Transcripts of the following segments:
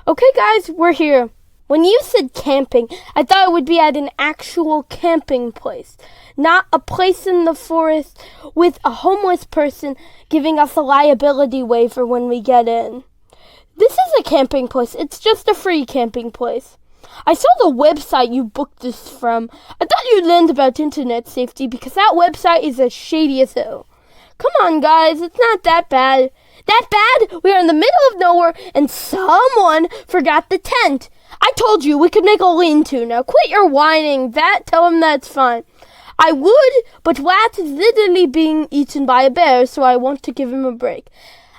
Okay, guys, we're here. When you said camping, I thought it would be at an actual camping place, not a place in the forest with a homeless person giving us a liability waiver when we get in. This is a camping place. It's just a free camping place. I saw the website you booked this from. I thought you'd learned about internet safety because that website is as shady as hell. Come on, guys, it's not that bad. That bad? We are in the middle of nowhere and someone forgot the tent. I told you we could make a lean-to. Now quit your whining. Tell him that's fine. I would, but Lat is literally being eaten by a bear, so I want to give him a break.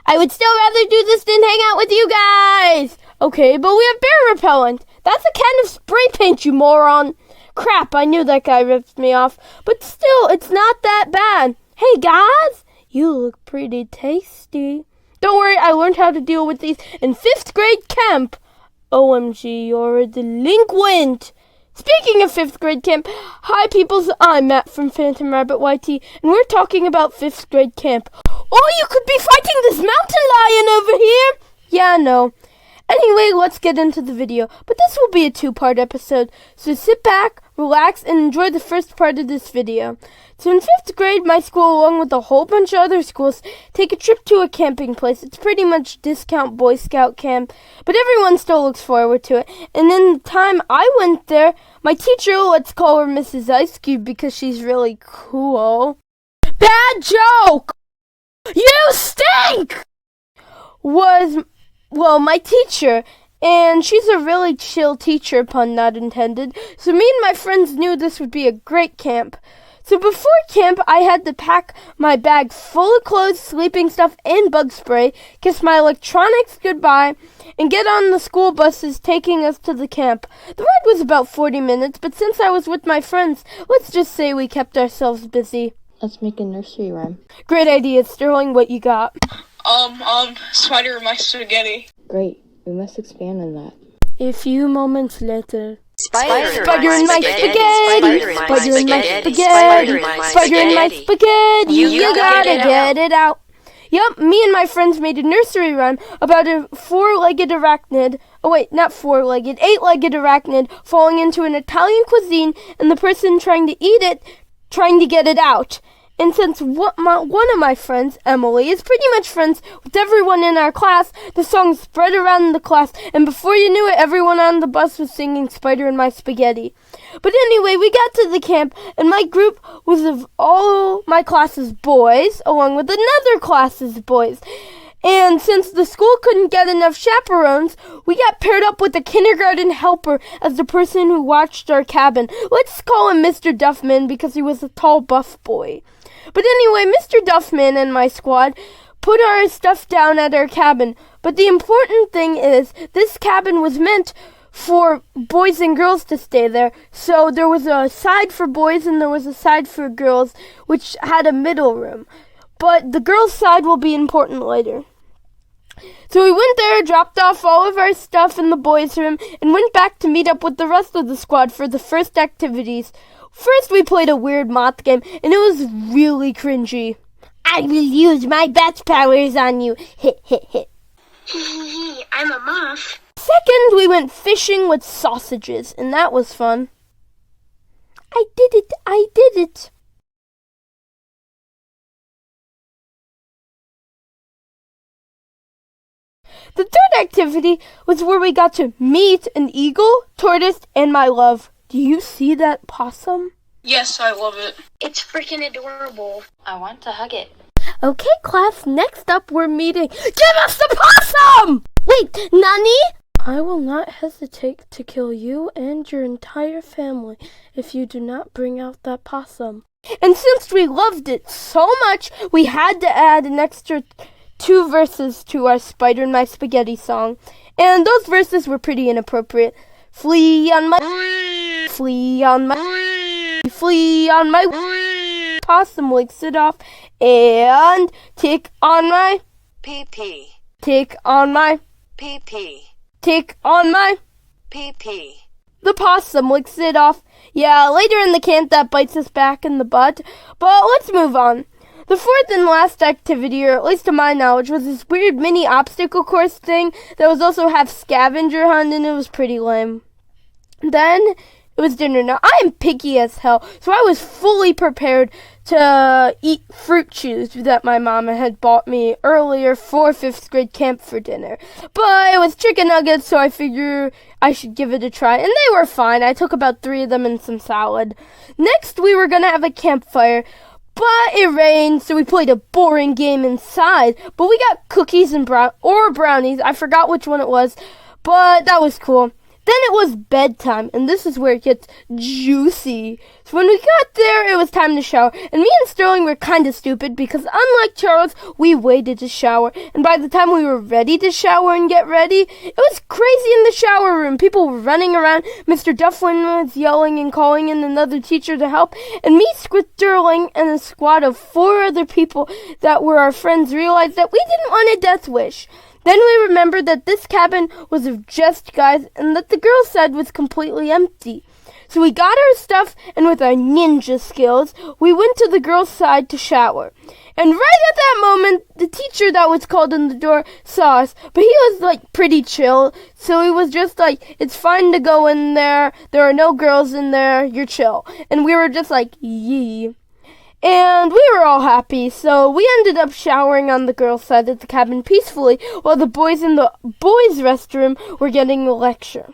I would still rather do this than hang out with you guys. Okay, but we have bear repellent. That's a can of spray paint, you moron. Crap, I knew that guy ripped me off. But still, it's not that bad. Hey, guys, you look pretty tasty. Don't worry, I learned how to deal with these in 5th grade camp. OMG, you're a delinquent. Speaking of 5th grade camp, hi peoples, I'm Matt from Phantom Rabbit YT, and we're talking about 5th grade camp. Oh, you could be fighting this mountain lion over here! Yeah, no. Anyway, let's get into the video, but this will be a 2-part episode, so sit back, relax, and enjoy the first part of this video. So in 5th grade, my school, along with a whole bunch of other schools, take a trip to a camping place. It's pretty much discount Boy Scout camp, but everyone still looks forward to it. And in the time I went there, my teacher, let's call her Mrs. Ice Cube because she's really cool. Bad joke! You stink! My teacher, and she's a really chill teacher, pun not intended, so me and my friends knew this would be a great camp. So before camp, I had to pack my bag full of clothes, sleeping stuff, and bug spray, kiss my electronics goodbye, and get on the school buses taking us to the camp. The ride was about 40 minutes, but since I was with my friends, let's just say we kept ourselves busy. Let's make a nursery rhyme. Great idea, Sterling. What you got? Spider in my spaghetti. Great. We must expand on that. A few moments later. Spider in my spaghetti! Spider in my spaghetti! Spider in my spaghetti! You gotta get it out! Yup, me and my friends made a nursery rhyme about a 4-legged arachnid. Oh wait, not 4-legged, 8-legged arachnid falling into an Italian cuisine and the person trying to eat it trying to get it out. And since one of my friends, Emily, is pretty much friends with everyone in our class, the song spread around the class, and before you knew it, everyone on the bus was singing Spider in My Spaghetti. But anyway, we got to the camp, and my group was of all my class's boys, along with another class's boys. And since the school couldn't get enough chaperones, we got paired up with a kindergarten helper as the person who watched our cabin. Let's call him Mr. Duffman because he was a tall, buff boy. But anyway, Mr. Duffman and my squad put our stuff down at our cabin. But the important thing is, this cabin was meant for boys and girls to stay there. So there was a side for boys and there was a side for girls, which had a middle room. But the girls' side will be important later. So we went there, dropped off all of our stuff in the boys' room, and went back to meet up with the rest of the squad for the first activities. First, we played a weird moth game, and it was really cringy. I will use my bat powers on you. Hit, hit, hit. I'm a moth. Second, we went fishing with sausages, and that was fun. I did it. The third activity was where we got to meet an eagle, tortoise, and my love. Do you see that possum? Yes, I love it. It's freaking adorable. I want to hug it. Okay, class, next up we're meeting... Give us the possum! Wait, Nani? I will not hesitate to kill you and your entire family if you do not bring out that possum. And since we loved it so much, we had to add an extra 2 verses to our Spider in My Spaghetti song. And those verses were pretty inappropriate. Flee on my possum licks it off and tick on my PP. tick on my PP. tick on my PP. the possum licks it off. Yeah, later in the camp that bites us back in the butt. But let's move on. The fourth and last activity, or at least to my knowledge, was this weird mini obstacle course thing that was also half scavenger hunt, and it was pretty lame. Then it was dinner. Now, I am picky as hell, so I was fully prepared to eat fruit chews that my mama had bought me earlier for 5th grade camp for dinner. But it was chicken nuggets, so I figured I should give it a try, and they were fine. I took about 3 of them and some salad. Next, we were going to have a campfire, but it rained, so we played a boring game inside. But we got cookies and brownies. I forgot which one it was, but that was cool. Then it was bedtime, and this is where it gets juicy. So when we got there, it was time to shower. And me and Sterling were kind of stupid because unlike Charles, we waited to shower. And by the time we were ready to shower and get ready, it was crazy in the shower room. People were running around. Mr. Dufflin was yelling and calling in another teacher to help. And me, Sterling, and a squad of 4 other people that were our friends realized that we didn't want a death wish. Then we remembered that this cabin was of just guys and that the girls' side was completely empty. So we got our stuff, and with our ninja skills, we went to the girls' side to shower. And right at that moment, the teacher that was called in the door saw us, but he was pretty chill, so he was just like, it's fine to go in there, there are no girls in there, you're chill. And we were just like, yee. And we were all happy, so we ended up showering on the girls' side of the cabin peacefully, while the boys in the boys' restroom were getting a lecture.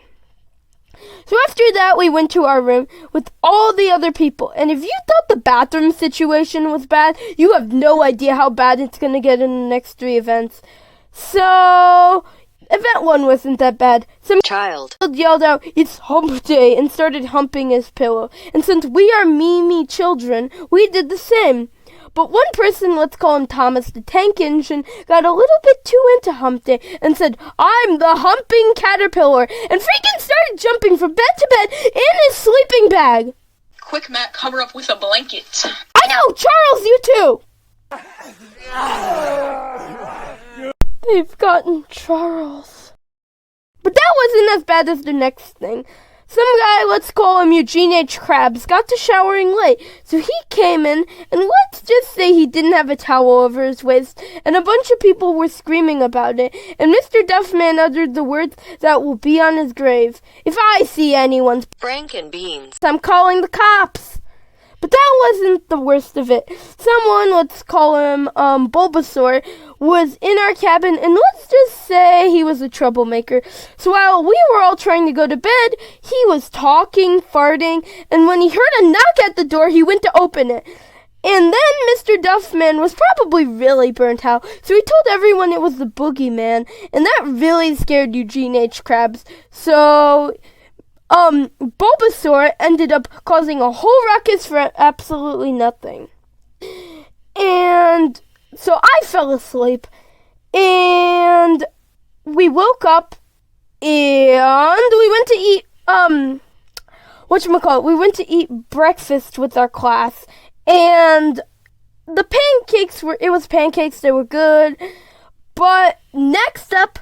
So after that, we went to our room with all the other people, and if you thought the bathroom situation was bad, you have no idea how bad it's going to get in the next 3 events. So, event 1 wasn't that bad. Some Child. yelled out, "It's hump day," and started humping his pillow. And since we are Mimi children, we did the same. But one person, let's call him Thomas the Tank Engine, got a little bit too into hump day and said, "I'm the humping caterpillar," and freaking started jumping from bed to bed in his sleeping bag. Quick, Matt, cover up with a blanket. I know! Charles, you too! They've gotten Charles. But that wasn't as bad as the next thing. Some guy, let's call him Eugene H. Krabs, got to showering late, so he came in, and let's just say he didn't have a towel over his waist, and a bunch of people were screaming about it, and Mr. Duffman uttered the words that will be on his grave. "If I see anyone's Franken beans. I'm calling the cops." But that wasn't the worst of it. Someone, let's call him Bulbasaur, was in our cabin, and let's just say he was a troublemaker. So while we were all trying to go to bed, he was talking, farting, and when he heard a knock at the door, he went to open it. And then Mr. Duffman was probably really burnt out, so he told everyone it was the boogeyman, and that really scared Eugene H. Krabs. So Bulbasaur ended up causing a whole ruckus for absolutely nothing. And so I fell asleep, and we woke up, and we went to eat, we went to eat breakfast with our class, and the pancakes it was pancakes, they were good, but next up,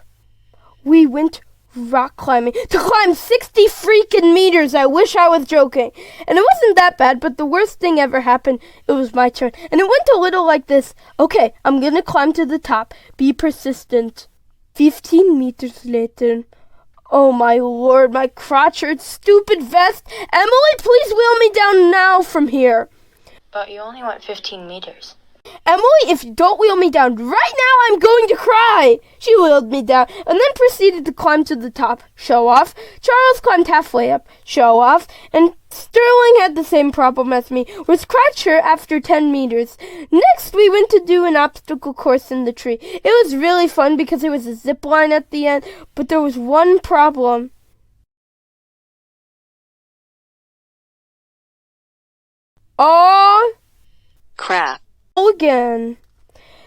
we went rock climbing to climb 60 freaking meters. I wish I was joking. And it wasn't that bad, but the worst thing ever happened. It was my turn. And it went a little like this. Okay, I'm gonna climb to the top. Be persistent. 15 meters later. Oh my lord, my crotch hurts. Stupid vest. Emily, please wheel me down now from here. But you only went 15 meters. Emily, if you don't wheel me down right now, I'm going to cry. She wheeled me down and then proceeded to climb to the top. Show off. Charles climbed halfway up. Show off. And Sterling had the same problem as me, was crotch hurt after 10 meters. Next, we went to do an obstacle course in the tree. It was really fun because there was a zip line at the end, but there was one problem. Oh, Crap. again.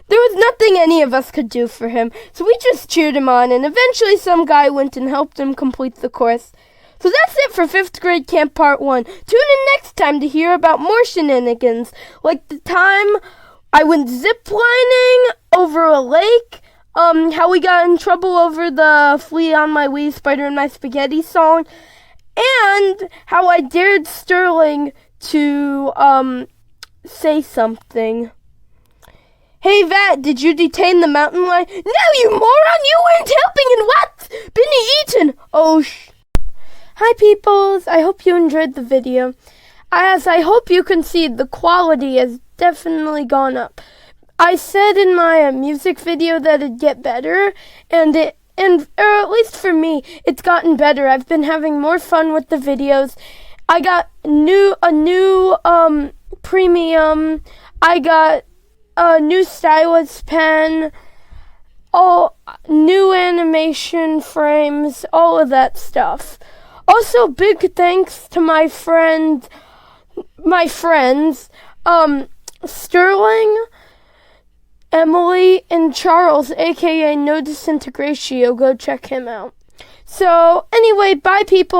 There was nothing any of us could do for him, so we just cheered him on, and eventually some guy went and helped him complete the course. So that's it for 5th grade camp part 1. Tune in next time to hear about more shenanigans, like the time I went ziplining over a lake, how we got in trouble over the Flea on My Wee, Spider in My Spaghetti song, and how I dared Sterling to say something. Hey, Vat, did you detain the mountain lion? No, you moron! You weren't helping and what's been eaten? Oh, Hi, peoples. I hope you enjoyed the video. As I hope you can see, the quality has definitely gone up. I said in my music video that it'd get better, or at least for me, it's gotten better. I've been having more fun with the videos. I got a new premium. I got a new stylus pen, all new animation frames, all of that stuff. Also, big thanks to my friends, Sterling, Emily, and Charles, aka No Disintegratio. Go check him out. So, anyway, bye, people.